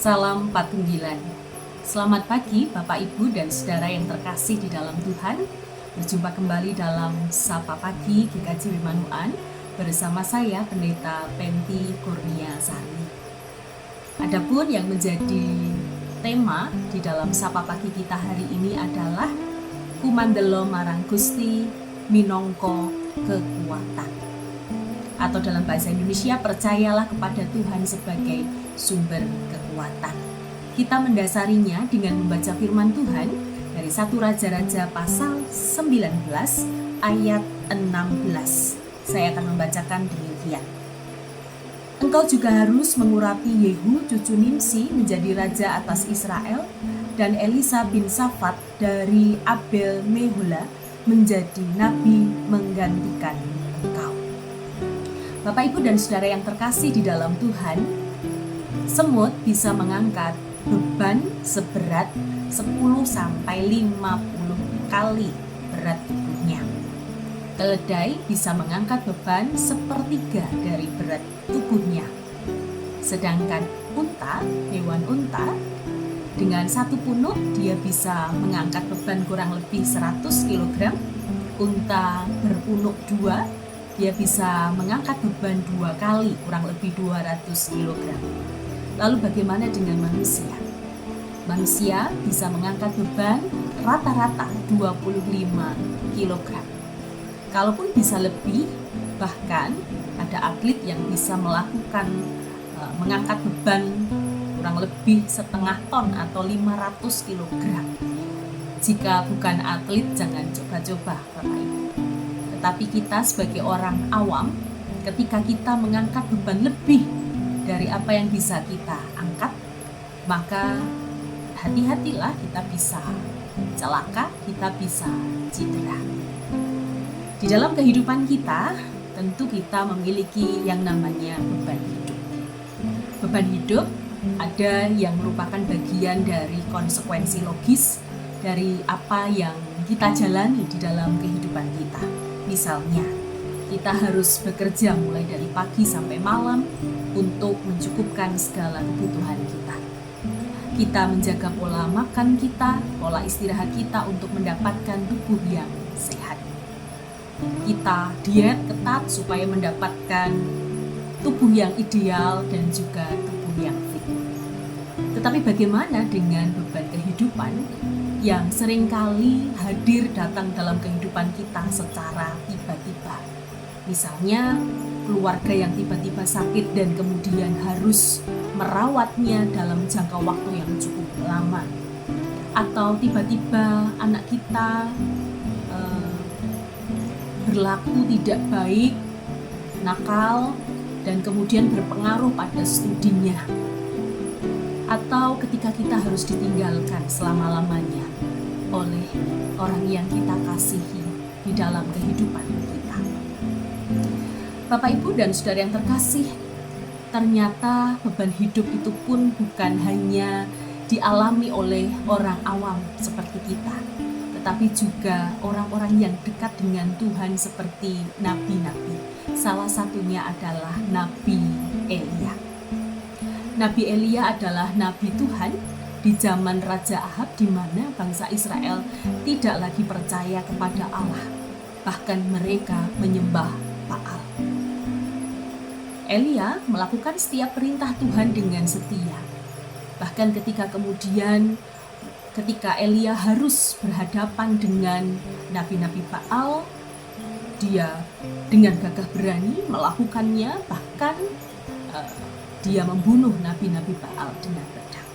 Salam Patunggilan. Selamat pagi Bapak Ibu dan Saudara yang terkasih di dalam Tuhan. Berjumpa kembali dalam Sapa Pagi GKJ Wimanuan bersama saya Pendeta Penti Kurnia Sari. Adapun yang menjadi tema di dalam Sapa Pagi kita hari ini adalah Kumandelo marang Gusti minongko kekuatan. Atau dalam bahasa Indonesia, percayalah kepada Tuhan sebagai sumber kekuatan. Kita mendasarinya dengan membaca firman Tuhan dari 1 Raja-Raja pasal 19 ayat 16. Saya akan membacakan demikian. Engkau juga harus mengurapi Yehu cucu Nimsi menjadi raja atas Israel, dan Elisa bin Safat dari Abel Mehola menjadi nabi menggantikan engkau. Bapak Ibu dan Saudara yang terkasih di dalam Tuhan, semut bisa mengangkat beban seberat 10-50 kali berat tubuhnya. Keledai bisa mengangkat beban 1/3 dari berat tubuhnya. Sedangkan unta, hewan unta, dengan satu punuk dia bisa mengangkat beban kurang lebih 100 kg. Unta berpunuk 2, dia bisa mengangkat beban 2 kali, kurang lebih 200 kg. Lalu bagaimana dengan manusia? Manusia bisa mengangkat beban rata-rata 25 kg. Kalaupun bisa lebih, bahkan ada atlet yang bisa melakukan mengangkat beban kurang lebih 0,5 ton atau 500 kg. Jika bukan atlet, jangan coba-coba Bapak Ibu. Tetapi kita sebagai orang awam, ketika kita mengangkat beban lebih dari apa yang bisa kita angkat, maka hati-hatilah, kita bisa celaka, kita bisa cedera. Di dalam kehidupan kita, tentu kita memiliki yang namanya beban hidup. Beban hidup ada yang merupakan bagian dari konsekuensi logis dari apa yang kita jalani di dalam kehidupan kita. Misalnya, kita harus bekerja mulai dari pagi sampai malam untuk mencukupkan segala kebutuhan kita. Kita menjaga pola makan kita, pola istirahat kita untuk mendapatkan tubuh yang sehat. Kita diet ketat supaya mendapatkan tubuh yang ideal dan juga tubuh yang fit. Tetapi bagaimana dengan beban kehidupan yang seringkali hadir datang dalam kehidupan kita secara tiba-tiba? Misalnya keluarga yang tiba-tiba sakit dan kemudian harus merawatnya dalam jangka waktu yang cukup lama. Atau tiba-tiba anak kita berlaku tidak baik, nakal, dan kemudian berpengaruh pada studinya. Atau ketika kita harus ditinggalkan selama-lamanya oleh orang yang kita kasihi di dalam kehidupan kita. Bapak Ibu dan Saudara yang terkasih, ternyata beban hidup itu pun bukan hanya dialami oleh orang awam seperti kita, tetapi juga orang-orang yang dekat dengan Tuhan seperti nabi-nabi. Salah satunya adalah Nabi Elia. Nabi Elia adalah nabi Tuhan di zaman Raja Ahab, di mana bangsa Israel tidak lagi percaya kepada Allah. Bahkan mereka menyembah Baal. Elia melakukan setiap perintah Tuhan dengan setia. Bahkan ketika Elia harus berhadapan dengan nabi-nabi Baal, dia dengan gagah berani melakukannya, bahkan dia membunuh nabi-nabi Baal dengan pedang.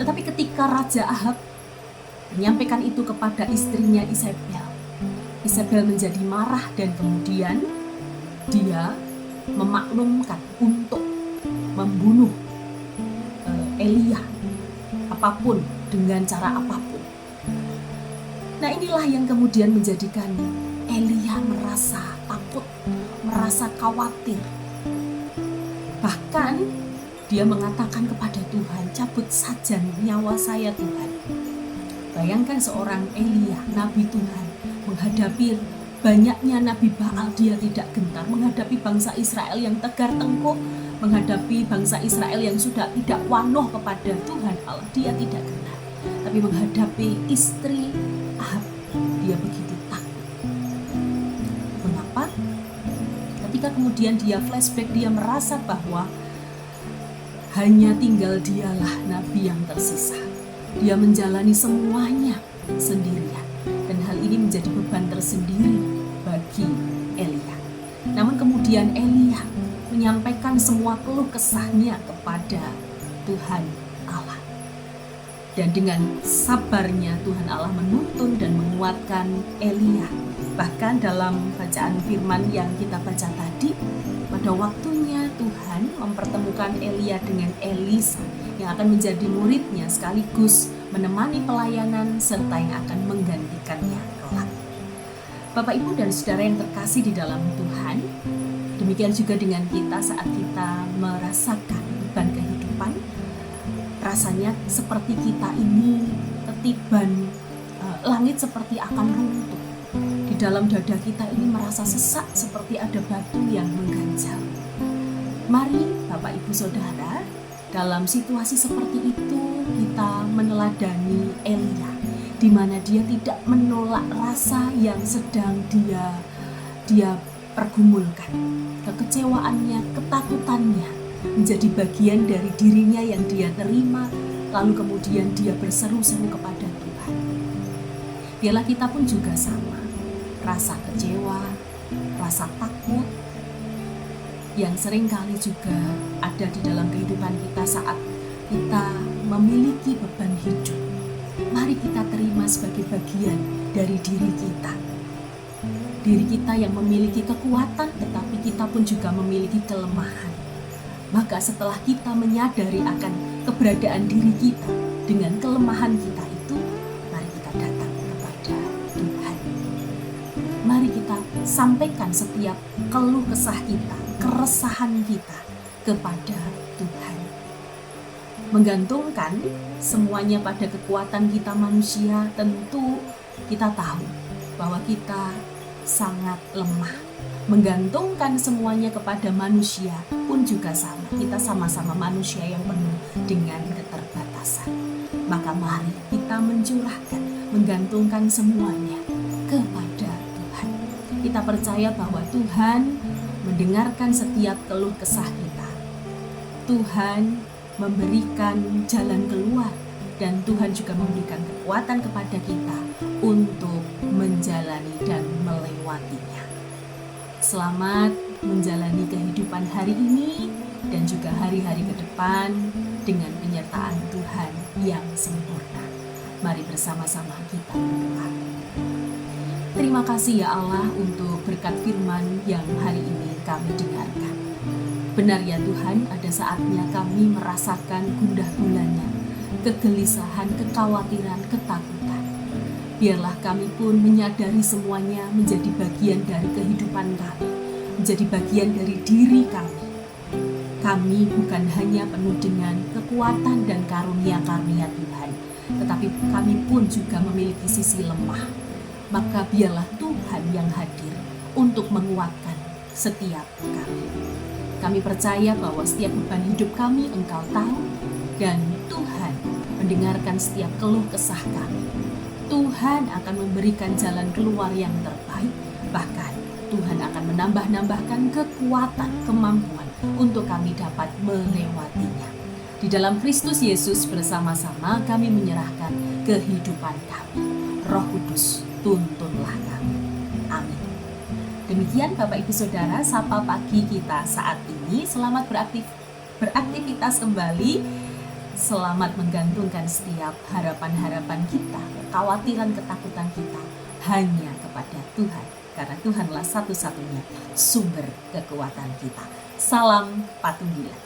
Tetapi ketika Raja Ahab menyampaikan itu kepada istrinya Isabel menjadi marah dan kemudian dia memaklumkan untuk membunuh Elia apapun, dengan cara apapun. Nah, inilah yang kemudian menjadikan Elia merasa takut, merasa khawatir. Bahkan dia mengatakan kepada Tuhan, cabut saja nyawa saya Tuhan. Bayangkan seorang Elia, nabi Tuhan, menghadapi banyaknya nabi Baal, dia tidak gentar. Menghadapi bangsa Israel yang tegar tengkuk, menghadapi bangsa Israel yang sudah tidak wanoh kepada Tuhan Allah, dia tidak gentar. Tapi menghadapi istri Ahab, dia begitu takut. Mengapa? Ketika kemudian dia flashback, dia merasa bahwa hanya tinggal dialah nabi yang tersisa. Dia menjalani semuanya sendirian, dan hal ini menjadi beban tersendiri bagi Elia. Namun kemudian Elia menyampaikan semua keluh kesahnya kepada Tuhan Allah. Dan dengan sabarnya Tuhan Allah menuntun dan menguatkan Elia. Bahkan dalam bacaan firman yang kita baca tadi, pada waktunya Tuhan mempertemukan Elia dengan Elisa yang akan menjadi muridnya sekaligus menemani pelayanan serta yang akan menggantikannya kelak. Bapak, Ibu, dan saudara yang terkasih di dalam Tuhan, demikian juga dengan kita saat kita merasakan beban kehidupan, rasanya seperti kita ini ketiban langit seperti akan runtuh. Di dalam dada kita ini merasa sesak seperti ada batu yang mengganjal. Mari Bapak, Ibu, Saudara, dalam situasi seperti itu kita meneladani Elia, di mana dia tidak menolak rasa yang sedang dia pergumulkan. Kekecewaannya, ketakutannya menjadi bagian dari dirinya yang dia terima, lalu kemudian dia berseru-seru kepada Tuhan. Biarlah kita pun juga sama, rasa kecewa, rasa takut yang seringkali juga ada di dalam kehidupan kita saat kita memiliki beban hidup. Mari kita terima sebagai bagian dari diri kita. Diri kita yang memiliki kekuatan, tetapi kita pun juga memiliki kelemahan. Maka setelah kita menyadari akan keberadaan diri kita dengan kelemahan kita itu, mari kita datang kepada Tuhan. Mari kita sampaikan setiap keluh kesah kita, keresahan kita kepada Tuhan. Menggantungkan semuanya pada kekuatan kita manusia, tentu kita tahu bahwa kita sangat lemah. Menggantungkan semuanya kepada manusia pun juga sama. Kita sama-sama manusia yang penuh dengan keterbatasan. Maka mari kita mencurahkan, menggantungkan semuanya kepada Tuhan. Kita percaya bahwa Tuhan mendengarkan setiap keluh kesah kita. Tuhan memberikan jalan keluar, dan Tuhan juga memberikan kekuatan kepada kita untuk menjalani dan melewatinya. Selamat menjalani kehidupan hari ini dan juga hari-hari ke depan dengan penyertaan Tuhan yang sempurna. Mari bersama-sama kita berdoa. Terima kasih ya Allah untuk berkat firman yang hari ini kami dengarkan. Benar ya Tuhan, ada saatnya kami merasakan gundah gulana, kegelisahan, kekhawatiran, ketakutan. Biarlah kami pun menyadari semuanya menjadi bagian dari kehidupan kami, menjadi bagian dari diri kami. Kami bukan hanya penuh dengan kekuatan dan karunia-karunia Tuhan, tetapi kami pun juga memiliki sisi lemah. Maka biarlah Tuhan yang hadir untuk menguatkan setiap kami. Kami percaya bahwa setiap beban hidup kami Engkau tahu, dan Tuhan mendengarkan setiap keluh kesah kami. Tuhan akan memberikan jalan keluar yang terbaik. Bahkan Tuhan akan menambahkan kekuatan, kemampuan untuk kami dapat melewatinya. Di dalam Kristus Yesus bersama-sama kami menyerahkan kehidupan kami. Roh Kudus, tuntunlah kami. Amin. Demikian Bapak Ibu Saudara, sapa pagi kita saat ini. Selamat beraktivitas kembali. Selamat menggantungkan setiap harapan-harapan kita, kekhawatiran, ketakutan kita hanya kepada Tuhan. Karena Tuhanlah satu-satunya sumber kekuatan kita. Salam Patunggilan.